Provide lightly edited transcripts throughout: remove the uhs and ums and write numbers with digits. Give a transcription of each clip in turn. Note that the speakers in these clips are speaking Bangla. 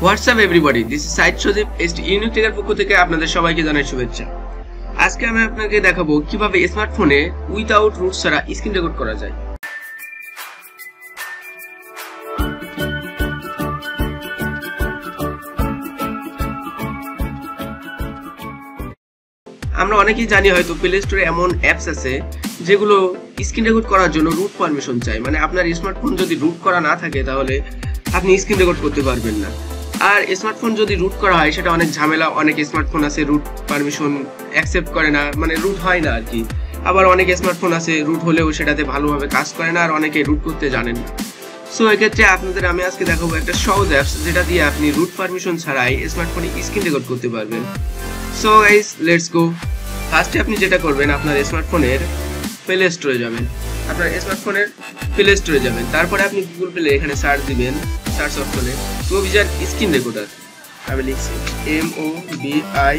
WhatsApp everybody, this is Saeed Sajib ST Unique টেকের পক্ষ থেকে আপনাদের সবাইকে জানাই শুভেচ্ছা। আজকে আমি আপনাকে দেখাবো কিভাবে স্মার্টফোনে উইদাউট রুট ছাড়া স্ক্রিন রেকর্ড করা যায়। আমরা অনেকেই জানি হয়তো প্লে স্টোরে এমন অ্যাপস আছে যেগুলো স্ক্রিন রেকর্ড করার জন্য রুট পারমিশন চাই, মানে আপনার স্মার্টফোন যদি রুট করা না থাকে তাহলে আপনি স্ক্রিন রেকর্ড করতে পারবেন না। আর স্মার্টফোন যদি রুট করা হয় সেটা অনেক ঝামেলা। অনেক স্মার্টফোন আছে রুট পারমিশন অ্যাকসেপ্ট করে না, মানে রুট হয় না আর কি। আবার অনেক স্মার্টফোন আছে রুট হলেও সেটাতে ভালোভাবে কাজ করে না, আর অনেকে রুট করতে জানেন না। সো এক্ষেত্রে আপনাদের আমি আজকে দেখাবো একটা সহজ অ্যাপস যেটা দিয়ে আপনি রুট পারমিশন ছাড়াই স্মার্টফোনে স্ক্রিন রেকর্ড করতে পারবেন। So guys, let's go. ফার্স্টে আপনি যেটা করবেন, আপনার স্মার্টফোনের প্লে স্টোরে যাবেন। তারপরে আপনি গুগল প্লে এখানে সার্চ দিবেন, সার্চ অপশনে মুভিজান স্ক্রিন রেকর্ডার। আমি লিখছি MOVIZEN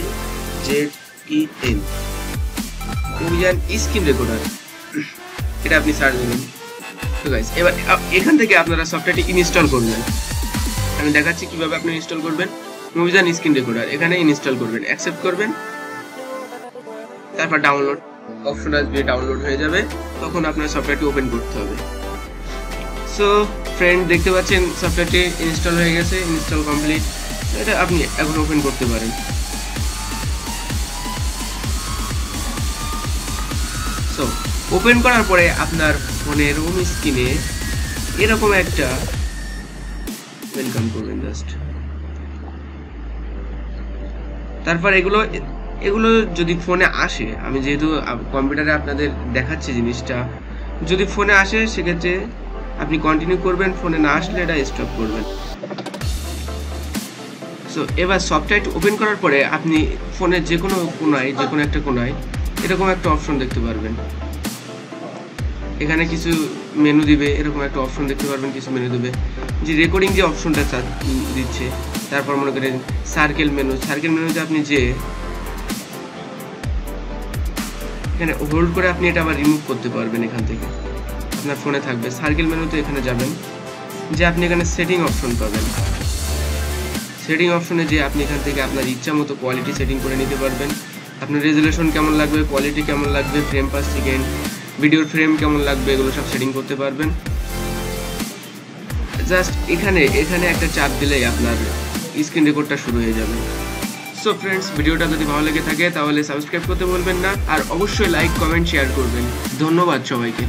মুভিজান স্ক্রিন রেকর্ডার, এটা আপনি সার্চ দিবেন। তো গাইস, এবার এখান থেকে আপনারা সফটওয়্যারটি ইনস্টল করবেন। আমি দেখাচ্ছি কিভাবে আপনি ইনস্টল করবেন। মুভিজান স্ক্রিন রেকর্ডার এখানে ইনস্টল করবেন, অ্যাকসেপ্ট করবেন, তারপর ডাউনলোড অপশন আসবে, ডাউনলোড হয়ে যাবে, তখন আপনার সফটওয়্যারটি ওপেন করতে হবে। সো ফ্রেন্ড, দেখতে পাচ্ছেন সফটওয়্যারটি ইনস্টল হয়ে গেছে, ইনস্টল কমপ্লিট। এটা আপনি এখন ওপেন করতে পারেন। সো ওপেন করার পরে আপনার ফোনের হোম স্ক্রিনে এরকম একটা ওয়েলকাম করবেন জাস্ট। তারপর এগুলো যদি ফোনে আসে, আমি যেহেতু কম্পিউটারে আপনাদের দেখাচ্ছি জিনিসটা, যদি ফোনে আসে সেক্ষেত্রে আপনি কন্টিনিউ করবেন, ফোনে না আসলে এটা স্টপ করবেন। সো এবার সফটওয়্যারটি ওপেন করার পরে আপনি ফোনের যে কোনো একটা কোনায় এরকম একটা অপশন দেখতে পারবেন। এখানে কিছু মেনু দিবে, এরকম একটা অপশন দেখতে পারবেন, কিছু মেনু দিবে যে রেকর্ডিং যে অপশনটা দিচ্ছে। তারপর মনে করেন সার্কেল মেনুতে আপনি যে এখানে হোল্ড করে আপনি এটা আবার রিমুভ করতে পারবেন। এখান থেকে আপনার ফোনে থাকবে সার্কেল মেনুতে, এখানে যাবেন, যে আপনি এখানে সেটিং অপশন পাবেন। সেটিং অপশনে যে আপনি এখান থেকে আপনার ইচ্ছা মতো কোয়ালিটি সেটিং করে নিতে পারবেন। আপনার রেজুলেশন কেমন লাগবে, কোয়ালিটি কেমন লাগবে, ফ্রেম পার সেকেন্ড, ভিডিওর ফ্রেম কেমন লাগবে, এগুলো সব সেটিং করতে পারবেন। জাস্ট এখানে একটা চাপ দিলেই আপনার স্ক্রিন রেকর্ডটা শুরু হয়ে যাবে। সো ফ্রেন্ডস, ভিডিওটা যদি ভালো লেগে থাকে তাহলে সাবস্ক্রাইব করতে ভুলবেন না, আর অবশ্যই লাইক, কমেন্ট, শেয়ার করবেন। ধন্যবাদ সবাইকে।